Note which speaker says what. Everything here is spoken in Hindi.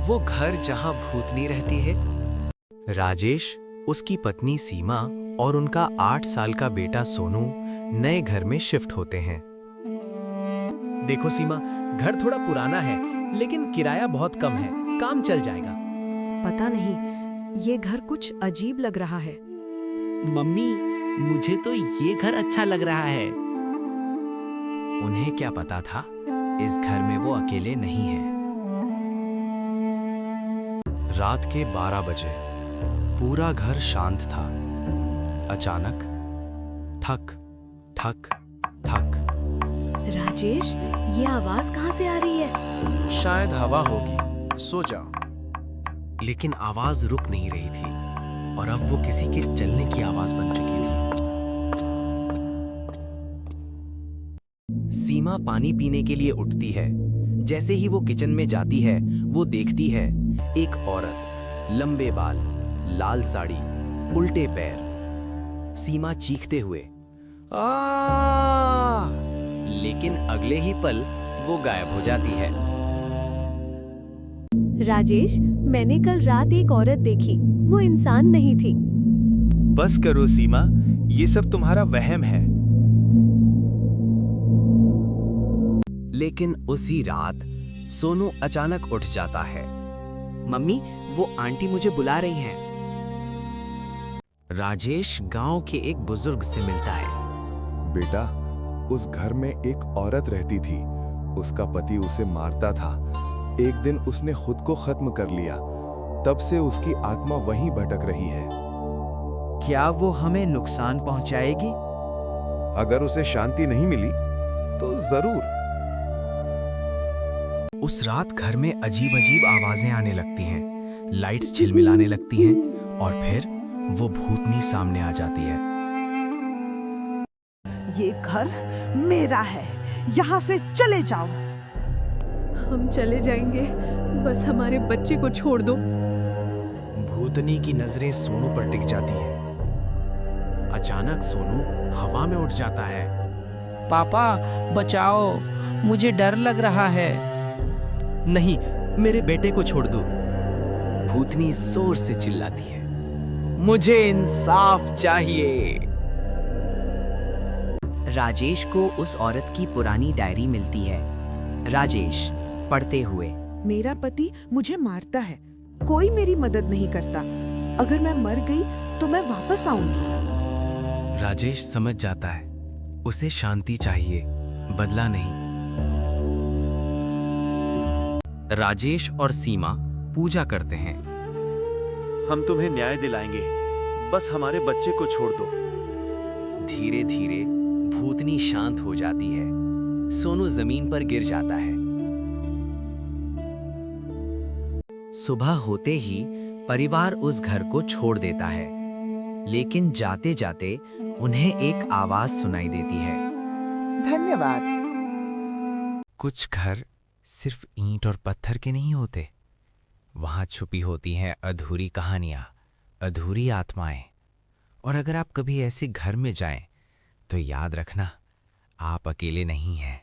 Speaker 1: वो घर जहां भूतनी रहती है। राजेश, उसकी पत्नी सीमा और उनका 8 साल का बेटा सोनू नए घर में शिफ्ट होते हैं।
Speaker 2: देखो सीमा, घर थोड़ा पुराना है लेकिन किराया बहुत कम है, काम चल जाएगा।
Speaker 3: पता नहीं, ये घर कुछ अजीब लग रहा है।
Speaker 4: मम्मी, मुझे तो ये घर अच्छा लग रहा है।
Speaker 1: उन्हें क्या पता था, इस घर में वो अकेले नहीं हैं। रात के 12 बजे पूरा घर शांत था। अचानक ठक ठक ठक।
Speaker 3: राजेश, ये आवाज कहाँ से आ रही है?
Speaker 2: शायद हवा होगी, सो जाओ।
Speaker 1: लेकिन आवाज रुक नहीं रही थी और अब वो किसी के चलने की आवाज बन चुकी थी। सीमा पानी पीने के लिए उठती है। जैसे ही वो किचन में जाती है, वो देखती है एक औरत, लंबे बाल, लाल साड़ी, उल्टे पैर। सीमा चीखते हुए आ! लेकिन अगले ही पल वो गायब हो जाती है।
Speaker 3: राजेश, मैंने कल रात एक औरत देखी, वो इंसान नहीं थी।
Speaker 2: बस करो सीमा, ये सब तुम्हारा वहम है।
Speaker 1: लेकिन उसी रात सोनू अचानक उठ जाता है।
Speaker 4: मम्मी, वो आंटी मुझे बुला रही हैं।
Speaker 1: राजेश गांव के एक बुजुर्ग से मिलता है।
Speaker 5: बेटा, उस घर में एक औरत रहती थी। उसका पति उसे मारता था। एक दिन उसने खुद को खत्म कर लिया। तब से उसकी आत्मा वहीं भटक रही है।
Speaker 6: क्या वो हमें नुकसान पहुंचाएगी?
Speaker 5: अगर उसे शांति नहीं मिली तो जरूर।
Speaker 1: उस रात घर में अजीब अजीब आवाजें आने लगती हैं, लाइट्स झिलमिलाने लगती हैं और फिर वो भूतनी सामने आ जाती है।
Speaker 7: ये घर मेरा है, यहाँ से चले जाओ।
Speaker 3: हम चले जाएंगे, बस हमारे बच्चे को छोड़ दो।
Speaker 1: भूतनी की नजरें सोनू पर टिक जाती हैं। अचानक सोनू हवा में उठ जाता है।
Speaker 4: पापा, बचाओ, मुझे डर लग रहा है।
Speaker 1: नहीं, मेरे बेटे को छोड़ दो। भूतनी जोर से चिल्लाती है, मुझे इंसाफ चाहिए।
Speaker 8: राजेश को उस औरत की पुरानी डायरी मिलती है। राजेश पढ़ते हुए,
Speaker 7: मेरा पति मुझे मारता है, कोई मेरी मदद नहीं करता। अगर मैं मर गई तो मैं वापस आऊंगी।
Speaker 1: राजेश समझ जाता है, उसे शांति चाहिए, बदला नहीं। राजेश और सीमा पूजा करते हैं।
Speaker 2: हम तुम्हें न्याय दिलाएंगे, बस हमारे बच्चे को छोड़ दो।
Speaker 1: धीरे धीरे भूतनी शांत हो जाती है। सोनू जमीन पर गिर जाता है। सुबह होते ही परिवार उस घर को छोड़ देता है, लेकिन जाते जाते उन्हें एक आवाज सुनाई देती है।
Speaker 7: धन्यवाद।
Speaker 1: कुछ घर सिर्फ ईंट और पत्थर के नहीं होते, वहां छुपी होती हैं अधूरी कहानियां, अधूरी आत्माएं। और अगर आप कभी ऐसे घर में जाएं, तो याद रखना, आप अकेले नहीं हैं।